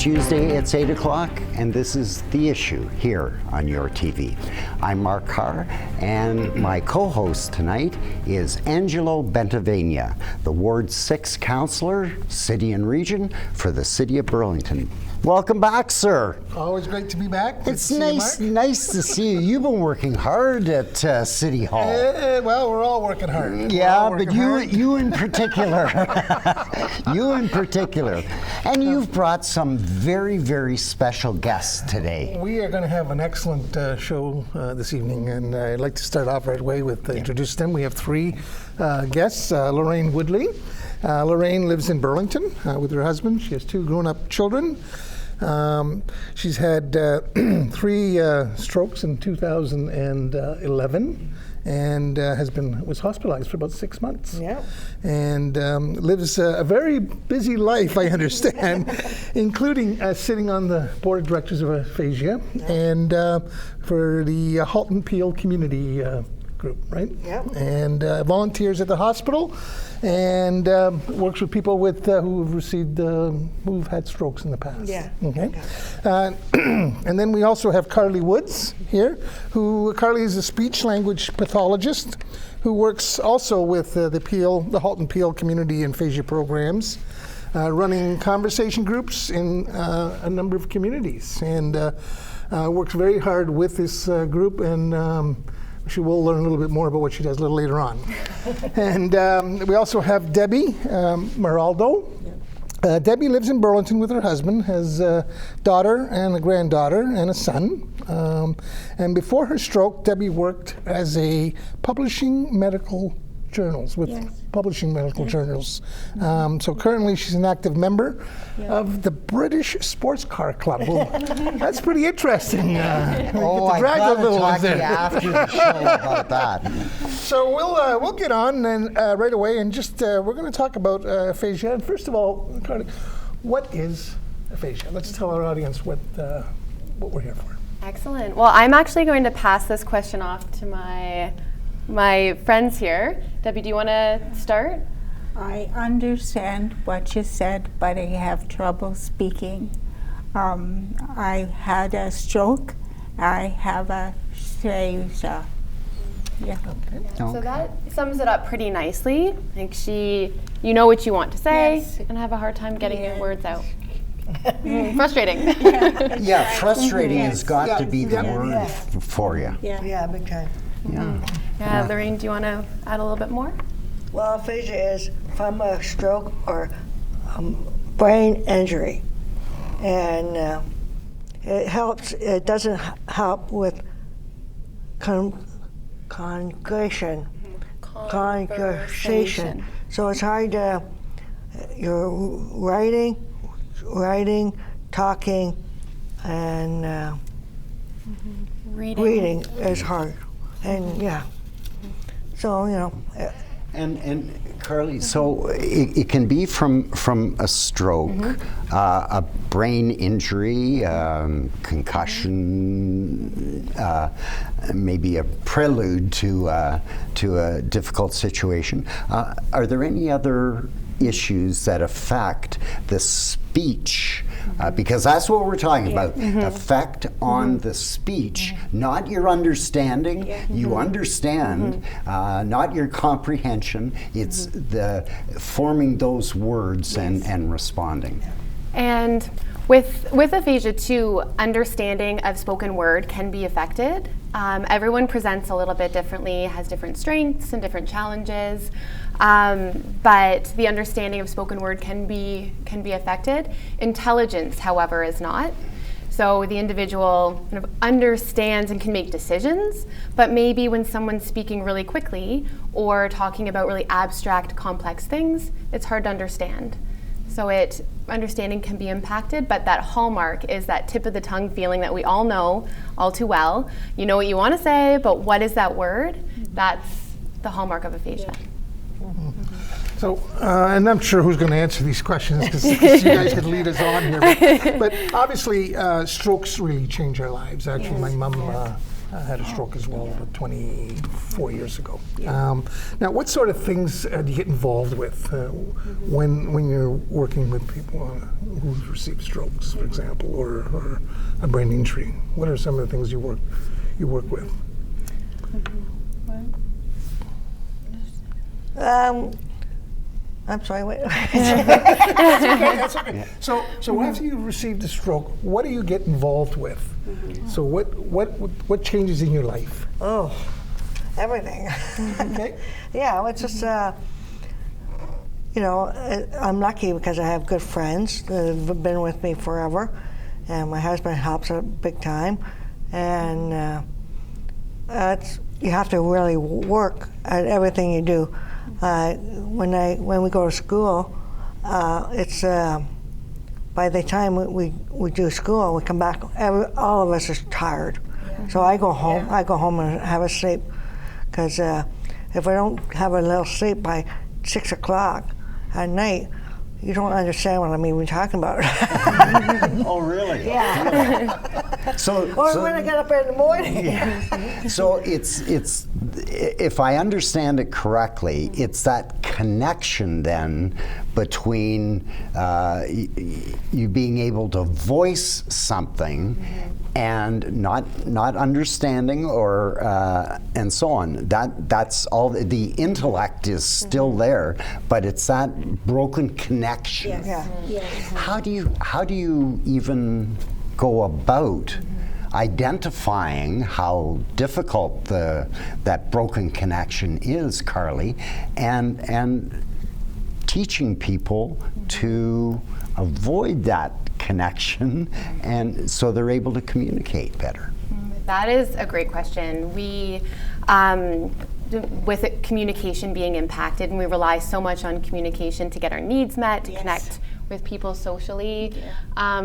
Tuesday, it's 8 o'clock, and this is The Issue here on your TV. I'm Mark Carr, and my co-host tonight is Angelo Bentivegna, the Ward 6 Councillor, City and Region for the City of Burlington. Welcome back, sir. Always great to be back. It's nice to see you. You've been working hard at City Hall. Well, we're all working hard. Yeah, but you in particular. You in particular. And you've brought some very, very special guests today. We are going to have an excellent show this evening, and I'd like to start off right away with introduce them. We have three guests. Lorraine Woodley. Lorraine lives in Burlington with her husband. She has two grown-up children. She's had 3 strokes in 2011 and was hospitalized for about 6 months. Yeah. And lives a very busy life, I understand, including sitting on the board of directors of Aphasia and for the Halton-Peel community group, right? Yeah. And volunteers at the hospital and works with people with who've had strokes in the past. Yeah. Okay. And then we also have Carly Woods here, Carly is a speech language pathologist who works also with the Halton-Peel community and aphasia programs, running conversation groups in a number of communities, and works very hard with this group, and she will learn a little bit more about what she does a little later on. And we also have Debbie Maraldo. Debbie lives in Burlington with her husband, has a daughter and a granddaughter and a son. And before her stroke, Debbie worked as a publishing medical journals, publishing medical journals. So currently she's an active member of the British Sports Car Club. Well, that's pretty interesting. I gotta talk to you after the show about that. So we'll get on and right away, and just we're going to talk about aphasia. And first of all, Carly, what is aphasia? Let's tell our audience what we're here for. Excellent. Well, I'm actually going to pass this question off to my friends here. Debbie, do you want to start? I understand what you said, but I have trouble speaking. I had a stroke. I have aphasia. Yeah. Okay. So that sums it up pretty nicely. Like you know what you want to say, and have a hard time getting your words out. Frustrating. Yeah, frustrating has got to be the word for you. Yeah, big time. Yeah, Lorraine, do you want to add a little bit more? Well, aphasia is from a stroke or brain injury, and it doesn't help with conversation. So it's hard to, you're writing, talking, and reading is hard. And so And Carly, so it can be from a stroke, a brain injury, concussion, maybe a prelude to a difficult situation. Are there any other issues that affect the speech? Because that's what we're talking about, effect on the speech, not your understanding. You understand, not your comprehension. It's the forming those words and responding. And with aphasia too, understanding of spoken word can be affected. Everyone presents a little bit differently, has different strengths and different challenges. But the understanding of spoken word can be affected. Intelligence, however, is not. So the individual kind of understands and can make decisions, but maybe when someone's speaking really quickly or talking about really abstract, complex things, it's hard to understand. So understanding can be impacted, but that hallmark is that tip of the tongue feeling that we all know all too well. You know what you want to say, but what is that word? That's the hallmark of aphasia. So, and I'm sure who's going to answer these questions because you guys could lead us on here. But obviously, strokes really change our lives. Actually, my mom had a stroke as well about 24 years ago. Now, what sort of things do you get involved with when you're working with people who've received strokes, for example, or a brain injury? What are some of the things you work with? I'm sorry, wait. That's okay. So after you've received a stroke, what do you get involved with? So what changes in your life? Oh, everything. Okay. Yeah, it's just, I'm lucky because I have good friends that have been with me forever, and my husband helps out big time, and you have to really work at everything you do. When we go to school, it's by the time we do school, we come back. All of us is tired, so I go home. I go home and have a sleep, because if I don't have a little sleep by 6 o'clock at night, you don't understand what I'm even talking about. Oh, really? Yeah. So When I get up in the morning. Yeah. So it's if I understand it correctly, it's that connection then between you being able to voice something and not understanding or and so on. That's all. The intellect is still there, but it's that broken connection. Yeah. How do you even go about identifying how difficult that broken connection is, Carly, and teaching people to avoid that connection, and so they're able to communicate better? That is a great question. We, with communication being impacted, and we rely so much on communication to get our needs met, to connect with people socially,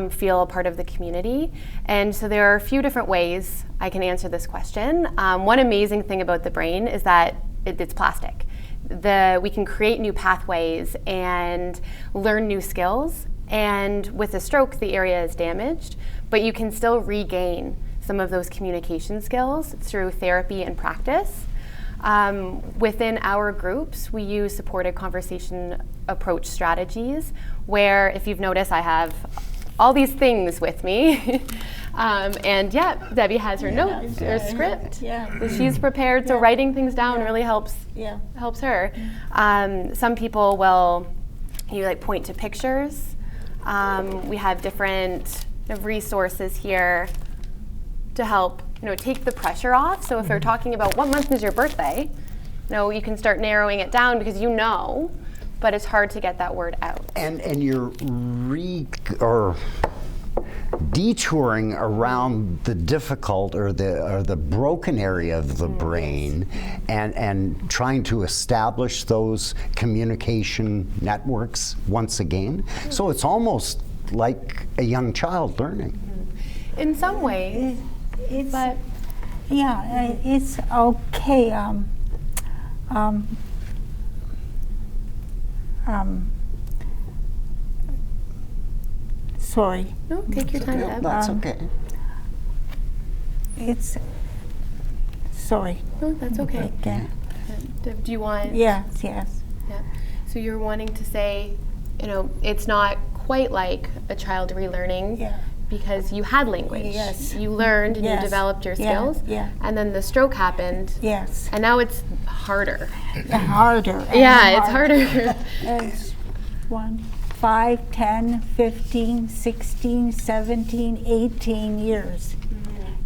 feel a part of the community. And so there are a few different ways I can answer this question. One amazing thing about the brain is that it's plastic. We can create new pathways and learn new skills. And with a stroke, the area is damaged, but you can still regain some of those communication skills through therapy and practice. Within our groups, we use supported conversation approach strategies, where, if you've noticed, I have all these things with me. And Debbie has her notes, her script. That she's prepared, so writing things down really helps her. Some people will point to pictures. We have different resources here to help take the pressure off. So if they're talking about what month is your birthday, you can start narrowing it down, because but it's hard to get that word out. And you're detouring around the difficult or the broken area of the brain, and trying to establish those communication networks once again. So it's almost like a young child learning. In some ways, it's okay. Sorry. No, take your time, Deb. That's okay. It's sorry. No, that's okay. Okay. Deb, do you want? Yes. Yeah. So you're wanting to say, it's not quite like a child relearning, because you had language. Yes. You learned and you developed your skills. And then the stroke happened. Yes. And now it's harder. Harder. It's harder. It's 5, 10, 15, 16, 17, 18 years.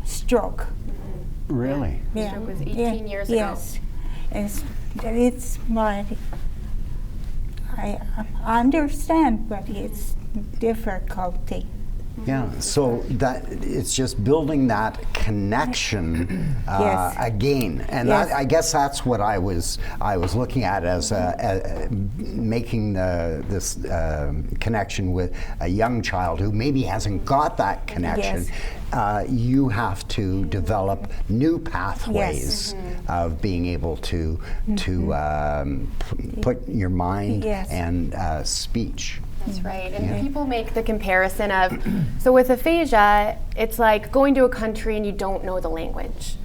Stroke. Really? Yeah. Stroke was 18 years ago. Yes. It's my, I understand, but it's difficulty. Yeah, so that it's just building that connection again, and I guess that's what I was looking at as making this connection with a young child who maybe hasn't got that connection. You have to develop new pathways of being able to put your mind and speech. That's right. And people make the comparison of, so with aphasia, it's like going to a country and you don't know the language.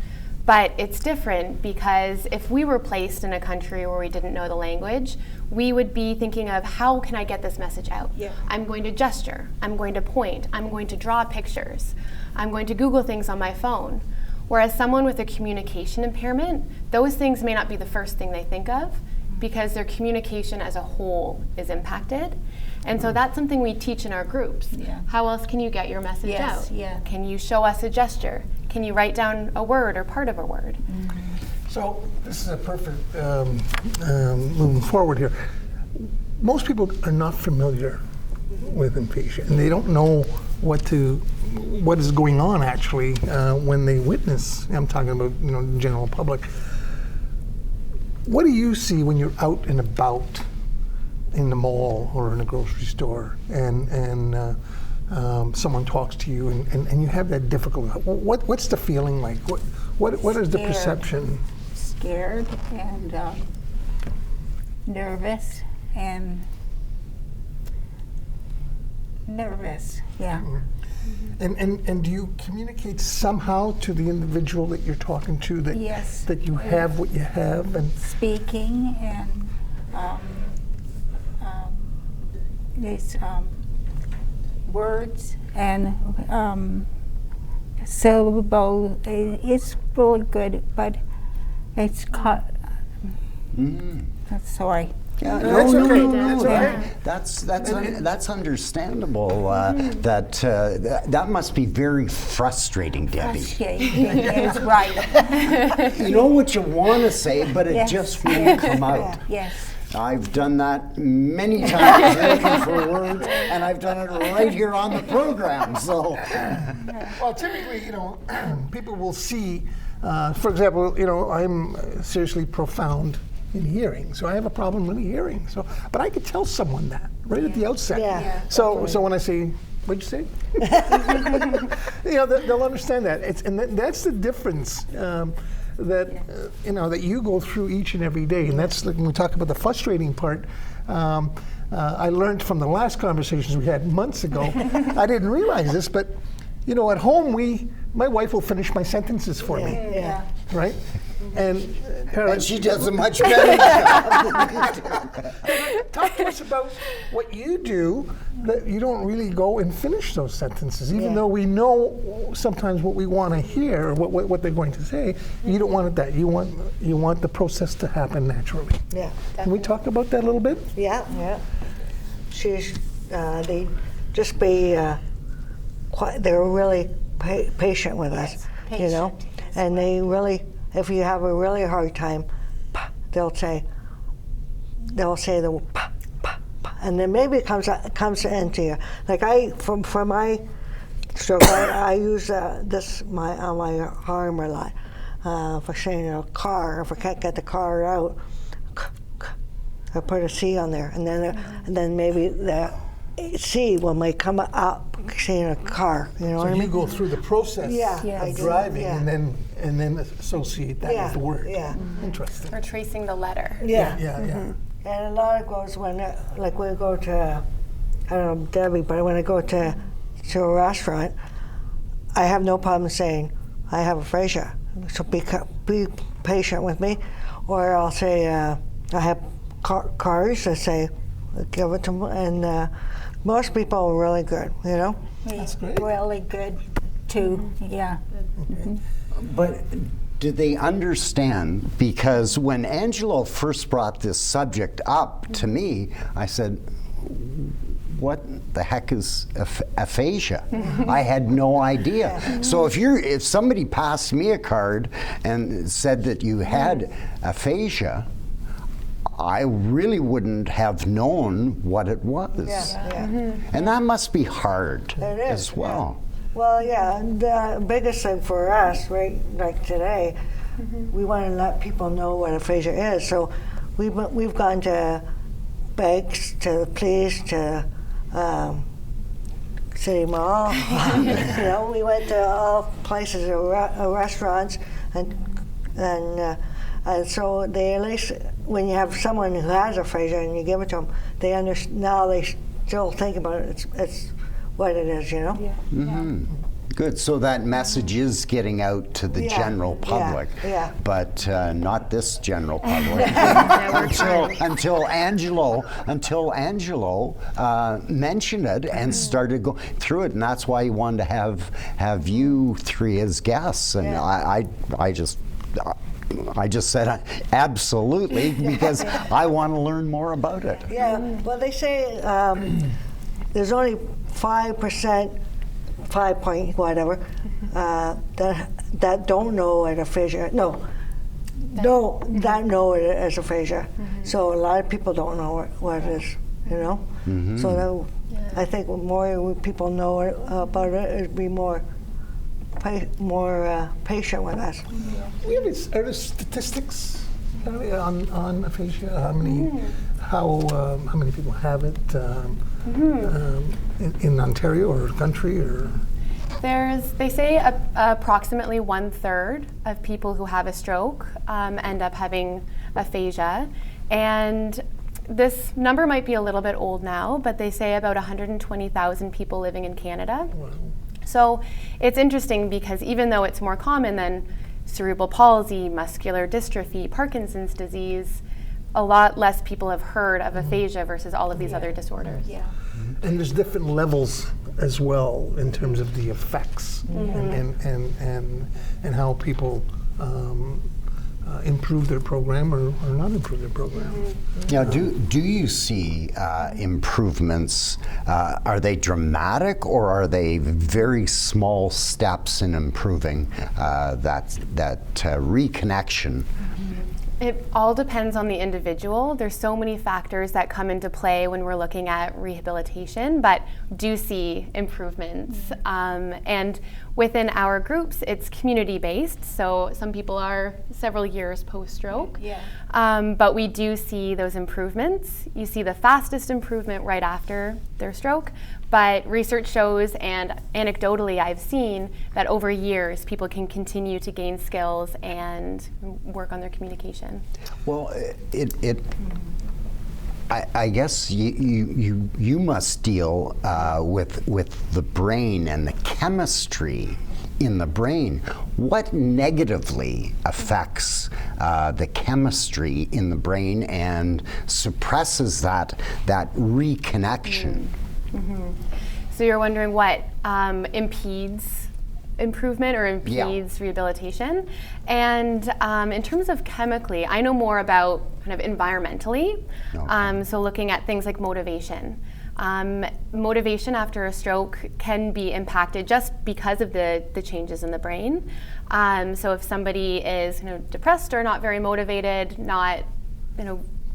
But it's different because if we were placed in a country where we didn't know the language, we would be thinking of, how can I get this message out? Yeah. I'm going to gesture, I'm going to point, I'm going to draw pictures, I'm going to Google things on my phone. Whereas someone with a communication impairment, those things may not be the first thing they think of because their communication as a whole is impacted. And so that's something we teach in our groups. Yeah. How else can you get your message Yes, out? yeah. Can you show us a gesture? Can you write down a word or part of a word? So this is a perfect moving forward here. Most people are not familiar with aphasia, and they don't know what is going on actually when they witness. I'm talking about the general public. What do you see when you're out and about in the mall or in a grocery store, and someone talks to you, and you have that difficulty? What's the feeling like? What is the Scared. perception? Scared and nervous and nervous. Yeah. And do you communicate somehow to the individual that you're talking to that Yes. that you have what you have, and Speaking and these words and syllable. It's really good, but it's sorry. That's okay. That's okay. That's understandable. That must be very frustrating, Debbie. It's right. You know what you want to say, but it Yes. just won't come out. Yes. I've done that many times looking for words, and I've done it right here on the program. So, Well, typically, people will see. For example, I'm seriously profound in hearing, so I have a problem really hearing. So, but I could tell someone that right at the outset. Yeah. Yeah. So when I say, "What'd you say?" They'll understand that. That's the difference. That you go through each and every day, and that's like when we talk about the frustrating part. I learned from the last conversations we had months ago. I didn't realize this, but at home my wife will finish my sentences for me, Yeah. right? And and she does a much better job. talk to us about what you do, that you don't really go and finish those sentences, even though we know sometimes what we want to hear, what they're going to say. You don't want it that. You want the process to happen naturally. Yeah. Can we talk about that a little bit? Yeah. They just be they're really patient with us, patient. and they really, if you have a really hard time, they'll say the and then maybe it comes into you. Like for my stroke, I use this on my arm a lot. For saying a car, if I can't get the car out, I put a C on there, and then maybe the C might come up saying a car. You know what I So mean? you go through the process Yeah, I of do, driving, yeah. and then associate that with the word. Yeah. Interesting. Or tracing the letter. Yeah. Yeah. And a lot of goes when, like when we go to, I don't know, Debbie, but when I go to a restaurant, I have no problem saying, I have aphasia. So be patient with me. Or I'll say, I have cars, I say, give it to them. And most people are really good, That's great. Really good too. Yeah. But do they understand? Because when Angelo first brought this subject up to me, I said, what the heck is aphasia? I had no idea. So if somebody passed me a card and said that you had aphasia, I really wouldn't have known what it was. And that must be hard as well. Yeah. Well, yeah, the biggest thing for us, right, like today, we want to let people know what aphasia is. So we've gone to banks, to the police, to City Mall. We went to all places, restaurants, and so they at least, when you have someone who has aphasia and you give it to them, they understand. Now they still think about it. It's what it is, Yeah. Good. So that message is getting out to the Yeah, general public, yeah. but not this general public until Angelo mentioned it and started going through it, and that's why he wanted to have you three as guests, and I just said absolutely because I want to learn more about it. Yeah, well, they say there's only 5%, 5 point whatever, that don't know it aphasia. That know it as aphasia. So a lot of people don't know what it is, you know. So I think the more people know about it, it'd be more patient with us. Are there statistics on aphasia? How many people have it in Ontario or country or? They say approximately 1/3 of people who have a stroke end up having aphasia, and this number might be a little bit old now, but they say about 120,000 people living in Canada. Wow. So it's interesting because even though it's more common than cerebral palsy, muscular dystrophy, Parkinson's disease, a lot less people have heard of aphasia versus all of these other disorders. Yeah. And there's different levels as well in terms of the effects and how people improve their program or not improve their program. Now, do you see improvements? Are they dramatic, or are they very small steps in improving that reconnection? It all depends on the individual. There's so many factors that come into play when we're looking at rehabilitation, but do see improvements. And within our groups, it's community-based, so some people are several years post-stroke. But we do see those improvements. You see the fastest improvement right after their stroke, but research shows, and anecdotally I've seen, that over years people can continue to gain skills and work on their communication. Well, I guess you must deal with the brain and the chemistry in the brain. What negatively affects the chemistry in the brain and suppresses that reconnection? So you're wondering what impedes improvement or impedes rehabilitation. And in terms of chemically, I know more about kind of environmentally. So looking at things like motivation. Motivation after a stroke can be impacted just because of the changes in the brain. So if somebody is depressed or not very motivated, not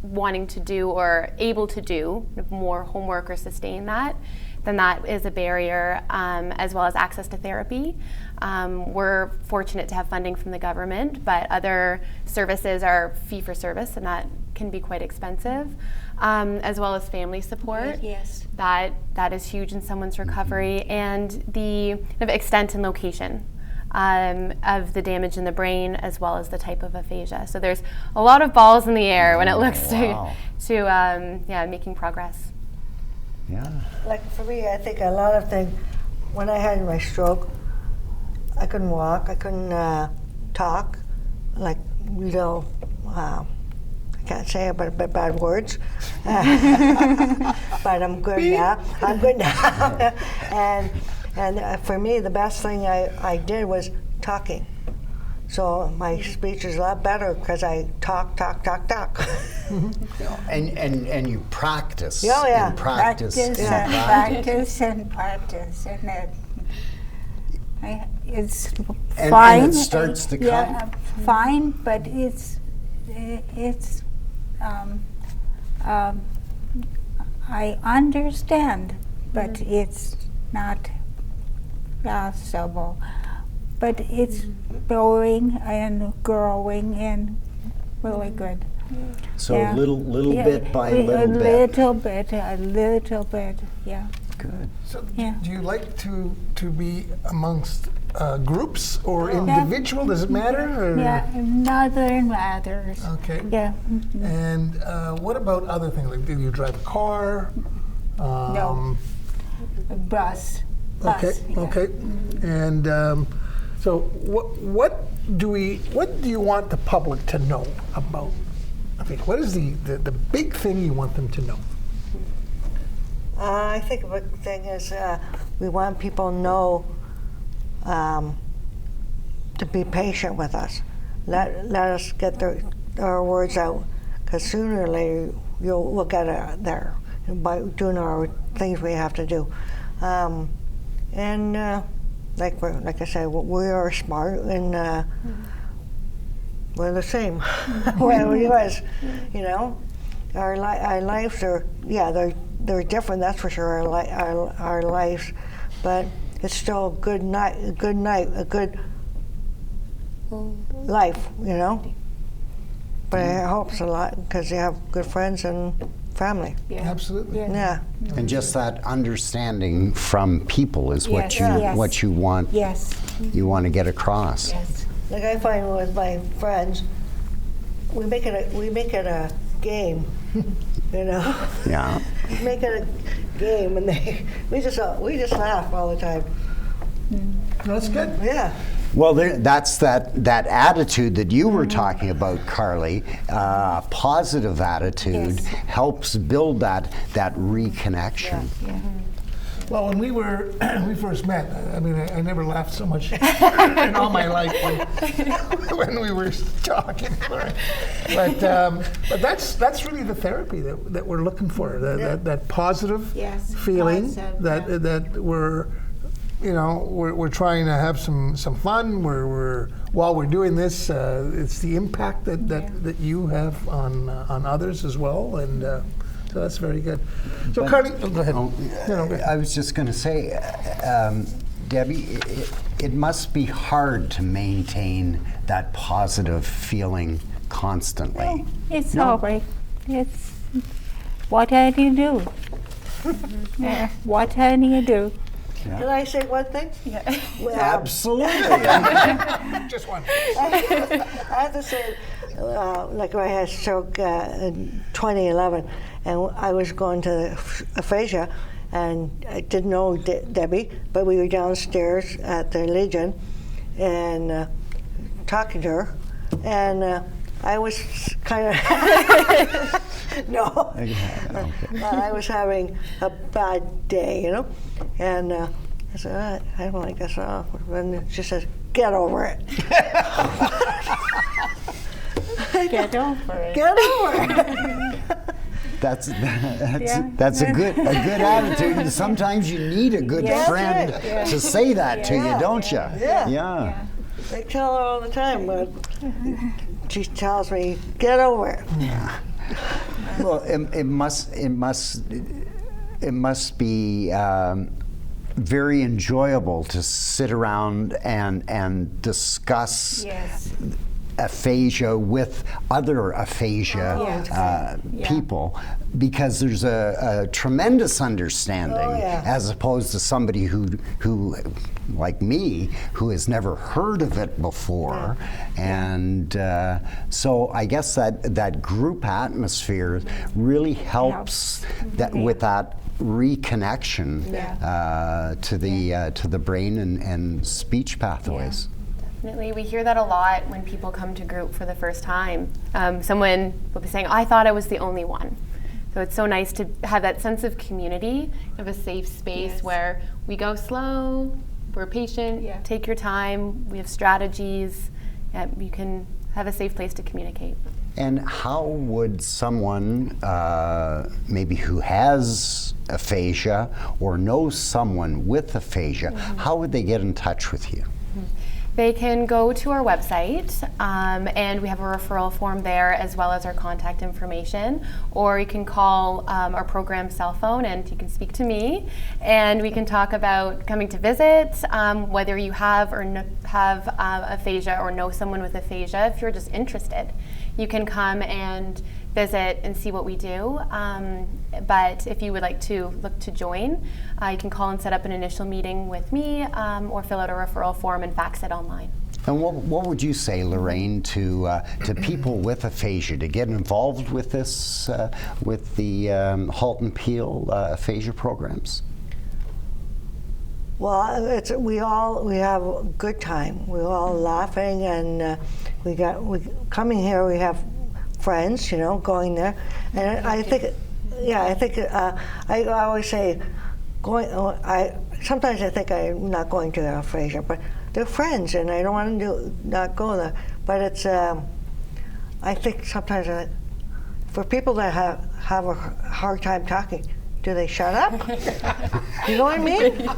wanting to do or able to do more homework or sustain that, then that is a barrier, as well as access to therapy. We're fortunate to have funding from the government, but other services are fee-for-service, and that can be quite expensive, as well as family support. Yes. That is huge in someone's recovery, and the kind of extent and location of the damage in the brain, as well as the type of aphasia. So there's a lot of balls in the air when it looks to making progress. Yeah. Like for me, I think a lot of things, when I had my stroke, I couldn't walk, I couldn't talk, like I can't say but bad words, but I'm good now. And for me, the best thing I did was talking. So my speech is a lot better because I talk. And you practice. Oh, yeah. And practice. Practice and practice. And it's And fine. it starts to come. Yeah, fine, but it's I understand, but it's not possible. But it's growing and growing and really good. So Yeah. little bit by A little bit. a little bit, yeah. Good. So Yeah. do you like to be amongst groups or individual? Does it matter? Or? Yeah, nothing matters. Okay. Yeah. And what about other things? Like, do you drive a car? No. A bus. Okay, Us, yeah. okay. And so what do you want the public to know about? I mean, what is the big thing you want them to know? I think a big thing is we want people to know to be patient with us. Let us get our words out, because sooner or later we'll get there by doing our things we have to do. Like I said, we are smart and we're the same. Well, you guys, you know, our lives are, they're different. That's for sure. Our lives, but it's still a good good life, you know. But it helps a lot because you have good friends and family. Yeah. Absolutely. Yeah. And just that understanding from people is what Yes. you Yes. what you want Yes. you want to get across. Yes. Like I find with my friends, we make it a game, you know. Yeah. We make it a game, and we just laugh all the time. That's good. Yeah. Well, that's that attitude that you were talking about, Carly. Positive attitude Yes. helps build that reconnection. Yeah. Well, when we first met, I mean, I never laughed so much in all my life when we were talking. But that's really the therapy that we're looking for. That positive Yes, feeling positive, that we're, you know, we're trying to have some fun. While we're doing this, it's the impact that you have on others as well, and so that's very good. So, Carly, go ahead. Oh, No, go ahead. I was just going to say, Debbie, it must be hard to maintain that positive feeling constantly. It's No? all right. It's what can you do? What can you do? Can I say one thing? Yeah. Well, Absolutely. Just one. I have to say, like I had a stroke in 2011, and I was going to Aphasia, and I didn't know Debbie, but we were downstairs at the Legion, and talking to her, and I was kind of no, I was having a bad day, you know, and I said, I don't like this. And she says, get over it. Get over it. Get over it. That's Yeah. a good attitude. And sometimes you need a good Yes. friend That's right. to say that to Yeah. you, don't you? Yeah. Yeah. I tell her all the time, but she tells me, get over it. Well, it must be very enjoyable to sit around and discuss Yes. aphasia with other aphasia Yes. Yeah. people, because there's a tremendous understanding, Oh, yeah. as opposed to somebody who like me, who has never heard of it before. And so I guess that group atmosphere really helps with that reconnection to the brain and speech pathways. Definitely. We hear that a lot when people come to group for the first time. Someone will be saying, I thought I was the only one. So it's so nice to have that sense of community, of a safe space Yes. where we go slow, we're patient, Yeah. take your time, we have strategies, you can have a safe place to communicate. And how would someone, maybe who has aphasia or knows someone with aphasia, how would they get in touch with you? They can go to our website, and we have a referral form there as well as our contact information, or you can call our program cell phone and you can speak to me, and we can talk about coming to visit, whether you have or have aphasia or know someone with aphasia. If you're just interested, you can come and visit and see what we do. But if you would like to look to join, you can call and set up an initial meeting with me, or fill out a referral form and fax it online. And what would you say, Lorraine, to people with aphasia to get involved with this, with the Halton-Peel aphasia programs? Well, we have a good time. We're all laughing, and we coming here. We have friends, going there, and I think I always say sometimes I think I'm not going to Aphasia, but they're friends, and I don't want to not go there. But it's I think sometimes for people that have a hard time talking, do they shut up? You know what I mean?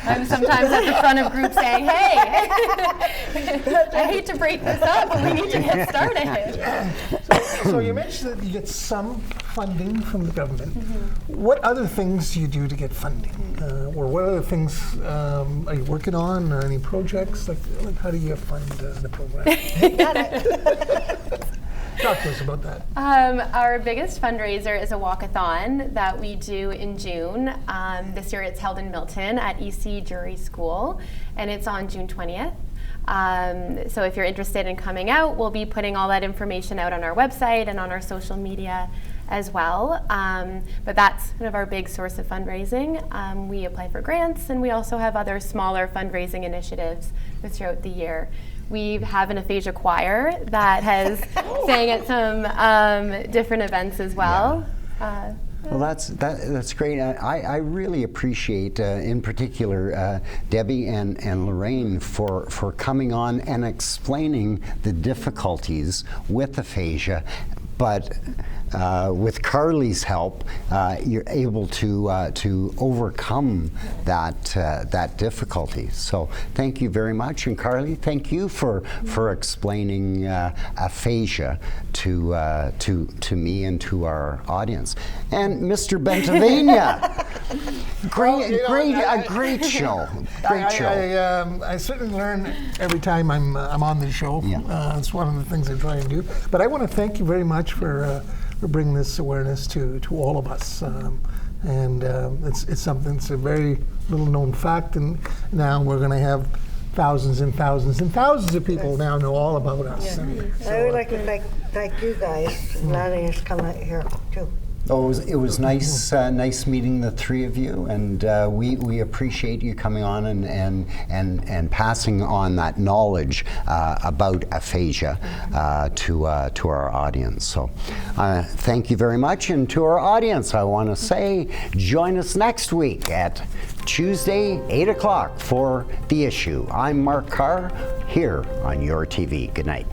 I'm sometimes at the front of groups saying, hey, I hate to break this up, but we need to get started. So you mentioned that you get some funding from the government. What other things do you do to get funding? Or what other things are you working on, or any projects? Like how do you fund the program? Talk to us about that. Our biggest fundraiser is a walkathon that we do in June. This year it's held in Milton at EC Jury School, and it's on June 20th. So if you're interested in coming out, we'll be putting all that information out on our website and on our social media as well. But that's kind of our big source of fundraising. We apply for grants, and we also have other smaller fundraising initiatives throughout the year. We have an aphasia choir that has sang at some different events as well. Yeah. Well, that's great. I really appreciate, in particular, Debbie and Lorraine for coming on and explaining the difficulties with aphasia. But with Carly's help, you're able to overcome that difficulty. So thank you very much, and Carly, thank you for explaining aphasia to me and to our audience. And Mr. Bentivegna, great show, great show. I certainly learn every time I'm on the show. Yeah. It's one of the things I try and do. But I want to thank you very much for bringing this awareness to all of us. It's something, it's a very little known fact, and now we're going to have thousands and thousands and thousands of people now know all about us. Yeah. I would like to thank you guys for letting us come out here too. Oh, it was nice nice meeting the three of you, and we appreciate you coming on and passing on that knowledge about aphasia to our audience. So thank you very much, and to our audience I want to say join us next week at Tuesday 8 o'clock for The Issue. I'm Mark Carr here on your TV. Good night.